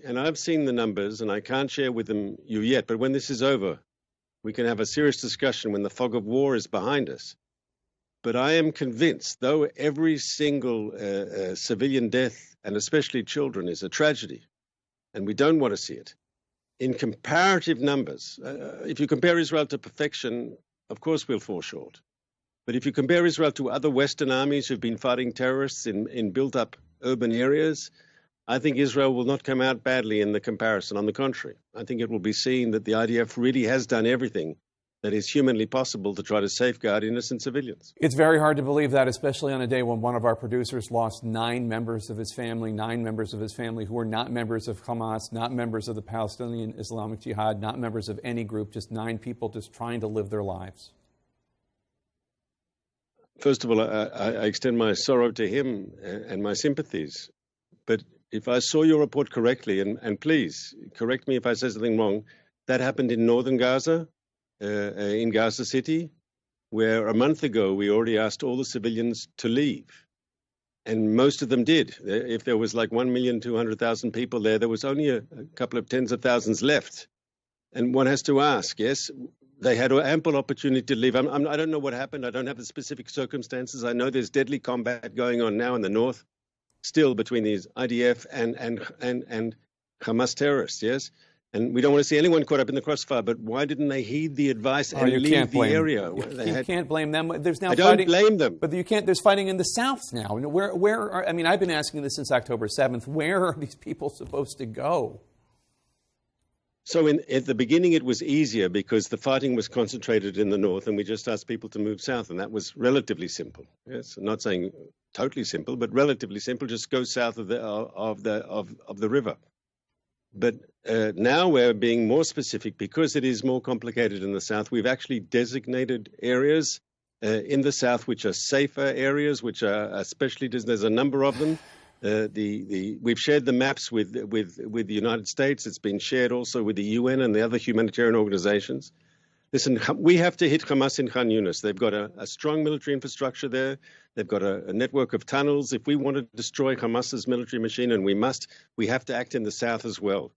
and I've seen the numbers, and I can't share with you yet, but when this is over, we can have a serious discussion when the fog of war is behind us. But I am convinced, though every single civilian death, and especially children, is a tragedy, and we don't want to see it, in comparative numbers, if you compare Israel to perfection, of course we'll fall short. But if you compare Israel to other Western armies who've been fighting terrorists in built-up urban areas, I think Israel will not come out badly in the comparison. On the contrary, I think it will be seen that the IDF really has done everything that is humanly possible to try to safeguard innocent civilians. It's very hard to believe that, especially on a day when one of our producers lost 9 members of his family who were not members of Hamas, not members of the Palestinian Islamic Jihad, not members of any group, just 9 people just trying to live their lives. First of all, I extend my sorrow to him and my sympathies. But if I saw your report correctly, and please correct me if I say something wrong, that happened in northern Gaza, in Gaza City, where a month ago we already asked all the civilians to leave. And most of them did. If there was like 1,200,000 people there was only a couple of tens of thousands left. And one has to ask, yes, they had ample opportunity to leave. I don't know what happened. I don't have the specific circumstances. I know there's deadly combat going on now in the north, still between these IDF and Hamas terrorists, yes? And we don't want to see anyone caught up in the crossfire, but why didn't they heed the advice and leave the area? You can't blame them. There's now I don't blame them. But you can't. There's fighting in the south now. I've been asking this since October 7th. Where are these people supposed to go? So at the beginning, it was easier because the fighting was concentrated in the north, and we just asked people to move south, and that was relatively simple. Yes, I'm not saying totally simple, but relatively simple. Just go south of the river. But now we're being more specific because it is more complicated in the south. We've actually designated areas in the south which are safer areas, which are especially, there's a number of them. We've shared the maps with the United States. It's been shared also with the UN and the other humanitarian organizations. Listen, we have to hit Hamas in Khan Yunis. They've got a strong military infrastructure there. They've got a network of tunnels. If we want to destroy Hamas's military machine, and we have to act in the south as well.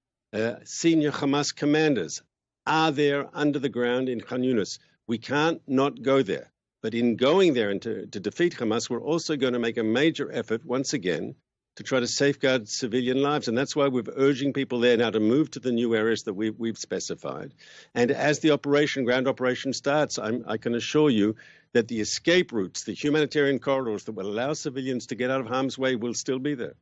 Senior Hamas commanders are there under the ground in Khan Yunis. We can't not go there. But in going there and to defeat Hamas, we're also going to make a major effort once again to try to safeguard civilian lives. And that's why we're urging people there now to move to the new areas that we've specified. And as the ground operation starts, I can assure you that the escape routes, the humanitarian corridors that will allow civilians to get out of harm's way will still be there.